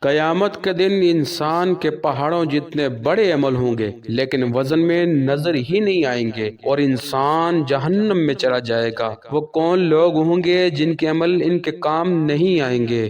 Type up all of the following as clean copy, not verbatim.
قیامت کے دن انسان کے پہاڑوں جتنے بڑے عمل ہوں گے لیکن وزن میں نظر ہی نہیں آئیں گے اور انسان جہنم میں چلا جائے گا۔ وہ کون لوگ ہوں گے جن کے عمل ان کے کام نہیں آئیں گے؟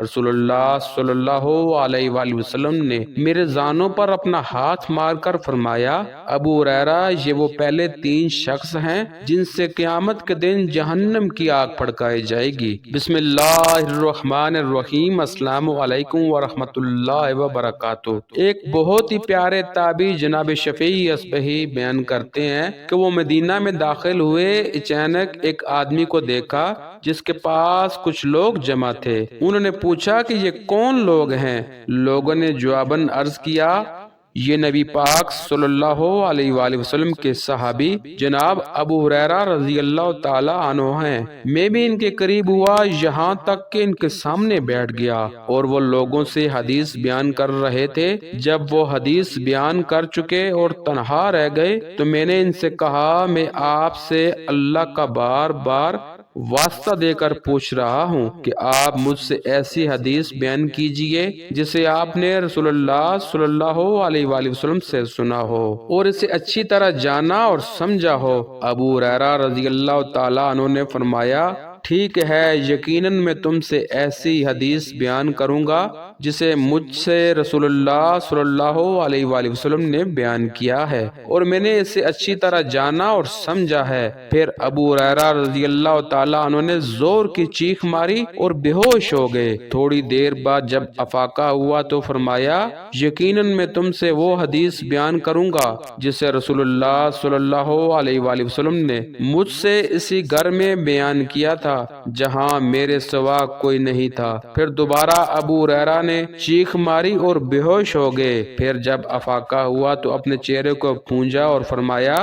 رسول اللہ صلی اللہ علیہ وآلہ وسلم نے میرے زانوں پر اپنا ہاتھ مار کر فرمایا، ابو ہریرہ، یہ وہ پہلے 3 شخص ہیں جن سے قیامت کے دن جہنم کی آگ پھڑکائی جائے گی۔ بسم اللہ الرحمن الرحیم۔ السلام علیکم ورحمۃ اللہ وبرکاتہ۔ ایک بہت ہی پیارے تابعی جناب شفیع اصبہی بیان کرتے ہیں کہ وہ مدینہ میں داخل ہوئے، اچانک ایک آدمی کو دیکھا جس کے پاس کچھ لوگ جمع تھے۔ انہوں نے پوچھا کہ یہ کون لوگ ہیں؟ لوگوں نے جواباً عرض کیا، یہ نبی پاک صلی اللہ علیہ وآلہ وسلم کے صحابی جناب ابو ہریرہ رضی اللہ تعالی عنہ ہیں۔ میں بھی ان کے قریب ہوا یہاں تک کہ ان کے سامنے بیٹھ گیا اور وہ لوگوں سے حدیث بیان کر رہے تھے۔ جب وہ حدیث بیان کر چکے اور تنہا رہ گئے تو میں نے ان سے کہا، میں آپ سے اللہ کا بار بار واسطہ دے کر پوچھ رہا ہوں کہ آپ مجھ سے ایسی حدیث بیان کیجئے جسے آپ نے رسول اللہ صلی اللہ علیہ وآلہ وسلم سے سنا ہو اور اسے اچھی طرح جانا اور سمجھا ہو۔ ابو ہریرہ رضی اللہ تعالیٰ عنہ نے فرمایا، ٹھیک ہے، یقیناً میں تم سے ایسی حدیث بیان کروں گا جسے مجھ سے رسول اللہ صلی اللہ علیہ وآلہ وسلم نے بیان کیا ہے اور میں نے اسے اچھی طرح جانا اور سمجھا ہے۔ پھر ابو ہریرہ رضی اللہ تعالیٰ عنہ نے زور کی چیخ ماری اور بے ہوش ہو گئے۔ تھوڑی دیر بعد جب افاقہ ہوا تو فرمایا، یقیناً میں تم سے وہ حدیث بیان کروں گا جسے رسول اللہ صلی اللہ علیہ وآلہ وسلم نے مجھ سے اسی گھر میں بیان کیا تھا جہاں میرے سوا کوئی نہیں تھا۔ پھر دوبارہ ابو ہریرہ نے چیخ ماری اور بے ہوش ہو گئے۔ پھر جب افاقہ ہوا تو اپنے چہرے کو پونجا اور فرمایا،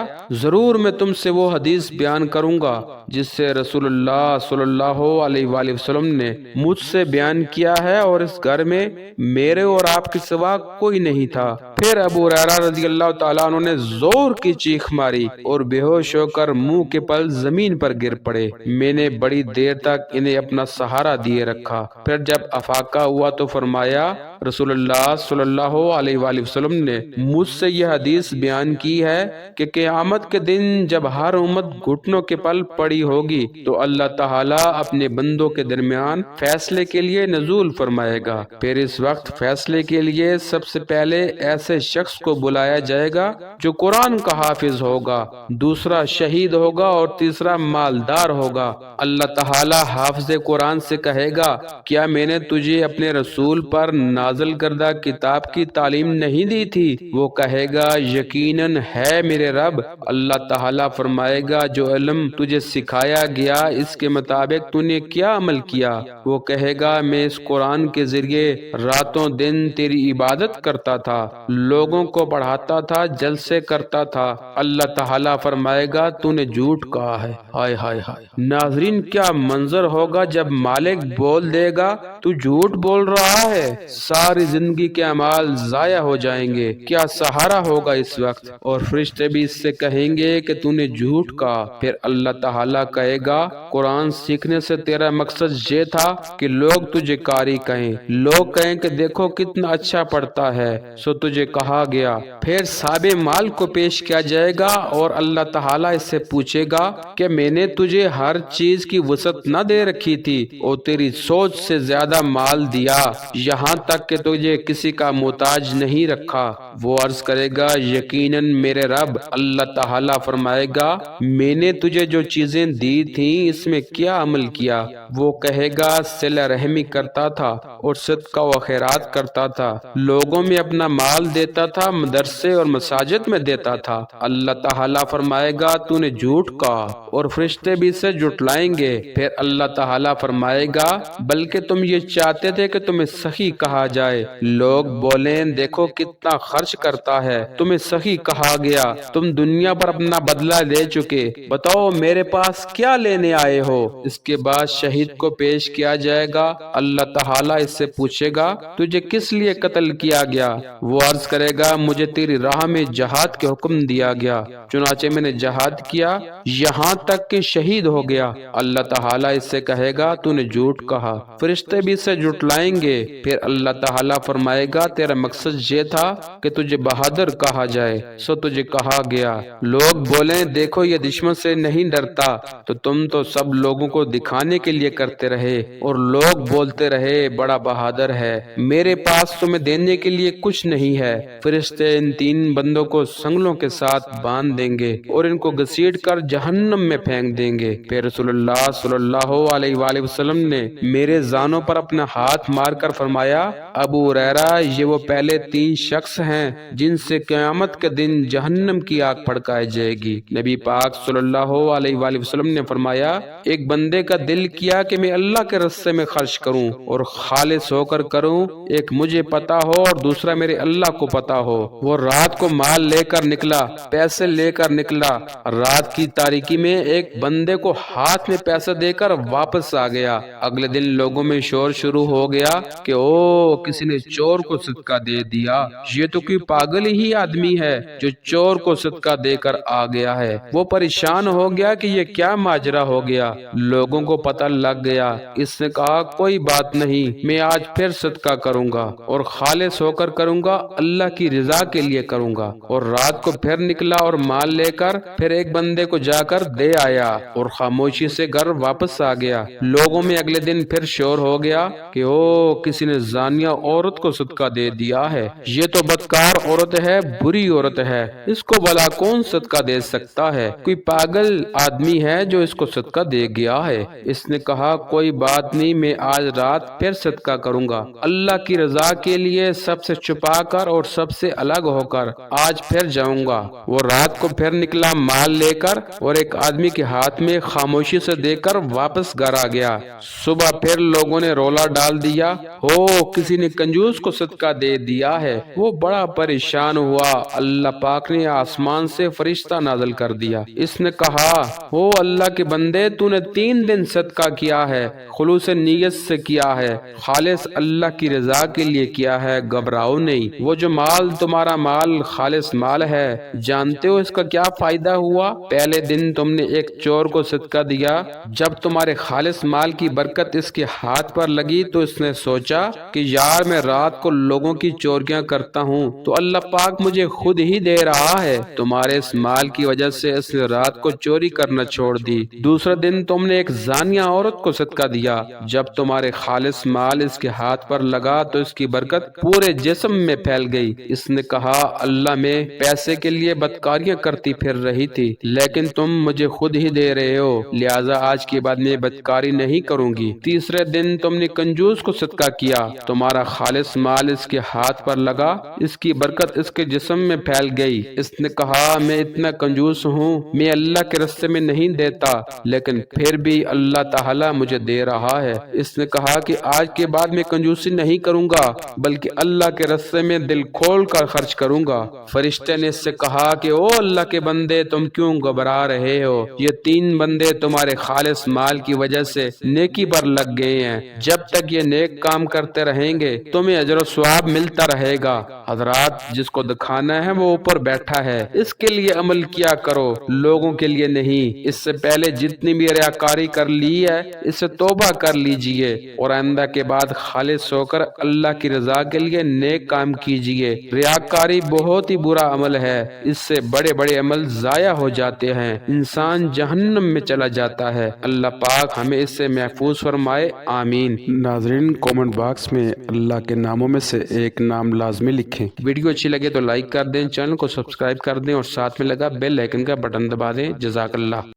ضرور میں تم سے وہ حدیث بیان کروں گا جس سے رسول اللہ صلی اللہ علیہ وآلہ وسلم نے مجھ سے بیان کیا ہے اور اس گھر میں میرے اور آپ کے سوا کوئی نہیں تھا۔ پھر ابو ہریرہ رضی اللہ تعالیٰ عنہ نے زور کی چیخ ماری اور بے ہوش ہو کر منہ کے پل زمین پر گر پڑے۔ میں نے بڑی دیر تک انہیں اپنا سہارا دیے رکھا۔ پھر جب افاقہ ہوا تو فرمایا، رسول اللہ صلی اللہ علیہ وآلہ وسلم نے مجھ سے یہ حدیث بیان کی ہے کہ قیامت کے دن جب ہر امت گھٹنوں کے پل پڑی ہوگی تو اللہ تعالیٰ اپنے بندوں کے درمیان فیصلے کے لیے نزول فرمائے گا۔ پھر اس وقت فیصلے کے لیے سب سے پہلے ایسے شخص کو بلایا جائے گا جو قرآن کا حافظ ہوگا، دوسرا شہید ہوگا اور تیسرا مالدار ہوگا۔ اللہ تعالیٰ حافظ قرآن سے کہے گا، کیا میں نے تجھے اپنے رسول پر نازل کردہ کتاب کی تعلیم نہیں دی تھی؟ وہ کہے گا، یقیناً ہے میرے رب۔ اللہ تعالیٰ فرمائے گا، جو علم تجھے سکھایا گیا اس کے مطابق تو نے کیا عمل کیا؟ وہ کہے گا، میں اس قرآن کے ذریعے راتوں دن تیری عبادت کرتا تھا، لوگوں کو پڑھاتا تھا، جلسے کرتا تھا۔ اللہ تعالیٰ فرمائے گا، تو نے جھوٹ کہا ہے۔ ہائے ہائے ہائے! ناظرین، کیا منظر ہوگا جب مالک بول دے گا، تو جھوٹ بول رہا ہے، ساری زندگی کے اعمال ضائع ہو جائیں گے۔ کیا سہارا ہوگا اس وقت؟ اور فرشتے بھی اس سے کہیں گے کہ تو نے جھوٹ کہا۔ پھر اللہ تعالیٰ کہے گا، قرآن سیکھنے سے تیرا مقصد یہ تھا کہ لوگ تجھے قاری کہیں، لوگ کہیں کہ دیکھو کتنا اچھا پڑھتا ہے، سو تجھے کہا گیا۔ پھر صاحب مال کو پیش کیا جائے گا اور اللہ تعالیٰ اس سے پوچھے گا کہ میں نے تجھے ہر چیز کی وسعت نہ دے رکھی تھی اور تیری سوچ سے زیادہ مال دیا، یہاں تک کہ تجھے کسی کا محتاج نہیں رکھا؟ وہ عرض کرے گا، یقیناً میرے رب۔ اللہ تعالیٰ فرمائے گا، میں نے تجھے جو چیزیں دی تھیں اس میں کیا عمل کیا؟ وہ کہے گا، صلہ رحمی کرتا تھا اور صدقہ و خیرات کرتا تھا، لوگوں میں اپنا مال دیتا تھا، مدرسے اور مساجد میں دیتا تھا۔ اللہ تعالیٰ فرمائے گا، تو نے جھوٹ کہا، اور فرشتے بھی اسے جھٹلائیں گے۔ پھر اللہ تعالیٰ فرمائے گا، بلکہ تم یہ چاہتے تھے کہ تمہیں سخی کہا جائے، لوگ بولیں دیکھو کتنا خرچ کرتا ہے، تمہیں سخی کہا گیا، تم دنیا پر اپنا بدلہ لے چکے، بتاؤ میرے پاس کیا لینے آئے ہو؟ اس کے بعد شہید کو پیش کیا جائے گا۔ اللہ تعالیٰ اس سے پوچھے گا، تجھے کس لیے قتل کیا گیا؟ وہ عرض کرے گا، مجھے تیری راہ میں جہاد کے حکم دیا گیا، چنانچہ میں نے جہاد کیا یہاں تک کہ شہید ہو گیا۔ اللہ تعالیٰ اس سے کہے گا، تو نے جھوٹ کہا۔ فرشتے بھی بھی اسے جھٹلائیں گے۔ پھر اللہ تعالیٰ فرمائے گا تیرا مقصد یہ تھا کہ تجھے بہادر کہا جائے، سو تجھے کہا گیا۔ لوگ بولیں دیکھو یہ دشمن سے نہیں ڈرتا، تو تم تو سب لوگوں کو دکھانے کے لیے کرتے رہے، اور لوگ بولتے رہے بڑا بہادر ہے، میرے پاس تمہیں دینے کے لیے کچھ نہیں ہے۔ فرشتے ان تین بندوں کو سنگلوں کے ساتھ باندھ دیں گے اور ان کو گھسیٹ کر جہنم میں پھینک دیں گے۔ پھر رسول اللہ صلی اللہ علیہ وآلہ وسلم نے میرے زانوں پر اپنا ہاتھ مار کر فرمایا، ابو ہریرہ یہ وہ پہلے تین شخص ہیں جن سے قیامت کے دن جہنم کی آگ بھڑکائی جائے گی۔ نبی پاک صلی اللہ علیہ وآلہ وسلم نے فرمایا، ایک بندے کا دل کیا کہ میں اللہ کے راستے میں خرچ کروں اور خالص ہو کر کروں، ایک مجھے پتا ہو اور دوسرا میرے اللہ کو پتا ہو۔ وہ رات کو مال لے کر نکلا، پیسے لے کر نکلا، رات کی تاریکی میں ایک بندے کو ہاتھ میں پیسے دے کر واپس آ گیا۔ اگلے دن لوگوں میں شور شروع ہو گیا کہ او کسی نے چور کو صدقہ دے دیا، یہ تو کوئی پاگل ہی آدمی ہے جو چور کو صدقہ دے کر آ گیا ہے۔ وہ پریشان ہو گیا کہ یہ کیا ماجرا ہو گیا۔ لوگوں کو پتہ لگ گیا۔ اس نے کہا کوئی بات نہیں، میں آج پھر صدقہ کروں گا اور خالص ہو کر کروں گا، اللہ کی رضا کے لیے کروں گا۔ اور رات کو پھر نکلا اور مال لے کر پھر ایک بندے کو جا کر دے آیا اور خاموشی سے گھر واپس آ گیا۔ لوگوں میں اگلے دن پھر شور ہو گیا کہ او کسی نے زانیہ عورت کو صدقہ دے دیا ہے، یہ تو بدکار عورت ہے، بری عورت ہے، اس کو بھلا کون صدقہ دے سکتا ہے، کوئی پاگل آدمی ہے جو اس کو صدقہ دے گیا ہے۔ اس نے کہا کوئی بات نہیں، میں آج رات پھر صدقہ کروں گا، اللہ کی رضا کے لیے سب سے چھپا کر اور سب سے الگ ہو کر آج پھر جاؤں گا۔ وہ رات کو پھر نکلا مال لے کر اور ایک آدمی کے ہاتھ میں خاموشی سے دے کر واپس گھر آ گیا۔ صبح پھر لوگوں نے رولا ڈال دیا، او کسی نے کنجوس کو صدقہ دے دیا ہے۔ وہ بڑا پریشان ہوا، اللہ پاک نے آسمان سے فرشتہ نازل کر دیا۔ اس نے کہا او اللہ کے بندے تو نے 3 دن صدقہ کیا ہے، خلوص نیت سے کیا ہے، خالص اللہ کی رضا کے لیے کیا ہے، گھبراؤ نہیں۔ وہ جو مال تمہارا مال خالص مال ہے، جانتے ہو اس کا کیا فائدہ ہوا؟ پہلے دن تم نے ایک چور کو صدقہ دیا، جب تمہارے خالص مال کی برکت اس کے ہاتھ پر لگی تو اس نے سوچا کہ یار میں رات کو لوگوں کی چوریاں کرتا ہوں تو اللہ پاک مجھے خود ہی دے رہا ہے، تمہارے اس مال کی وجہ سے اس نے رات کو چوری کرنا چھوڑ دی۔ دوسرے دن تم نے ایک زانیہ عورت کو صدقہ دیا، جب تمہارے خالص مال اس کے ہاتھ پر لگا تو اس کی برکت پورے جسم میں پھیل گئی۔ اس نے کہا اللہ میں پیسے کے لیے بدکاریاں کرتی پھر رہی تھی، لیکن تم مجھے خود ہی دے رہے ہو، لہٰذا آج کے بعد میں بدکاری نہیں کروں گی۔ تیسرے دن تم نے کنجوس کو صدقہ کیا، تمہارا خالص مال اس کے ہاتھ پر لگا، اس کی برکت اس کے جسم میں پھیل گئی۔ اس نے کہا میں اتنا کنجوس ہوں، میں اللہ کے راستے میں نہیں دیتا، لیکن پھر بھی اللہ تعالیٰ مجھے دے رہا ہے۔ اس نے کہا کہ آج کے بعد میں کنجوسی نہیں کروں گا، بلکہ اللہ کے راستے میں دل کھول کر خرچ کروں گا۔ فرشتے نے اس سے کہا کہ او اللہ کے بندے تم کیوں گھبرا رہے ہو، یہ 3 بندے تمہارے خالص مال کی وجہ سے نیکی پر لگ گئے ہیں، جب تک یہ نیک کام کرتے رہیں گے تمہیں اجر و ثواب ملتا رہے گا۔ حضرات جس کو دکھانا ہے وہ اوپر بیٹھا ہے، اس کے لیے عمل کیا کرو، لوگوں کے لیے نہیں۔ اس سے پہلے جتنی بھی ریاکاری کر لی ہے اس سے توبہ کر لیجئے اور آئندہ کے بعد خالص ہو کر اللہ کی رضا کے لیے نیک کام کیجئے۔ ریاکاری بہت ہی برا عمل ہے، اس سے بڑے بڑے عمل ضائع ہو جاتے ہیں، انسان جہنم میں چلا جاتا ہے۔ اللہ پاک ہمیں اس سے محفوظ فرمائے، آمین۔ ناظرین کامنٹ باکس میں اللہ کے ناموں میں سے ایک نام لازمی لکھیں۔ ویڈیو اچھی لگے تو لائک کر دیں، چینل کو سبسکرائب کر دیں اور ساتھ میں لگا بیل آئیکن کا بٹن دبا دیں۔ جزاک اللہ۔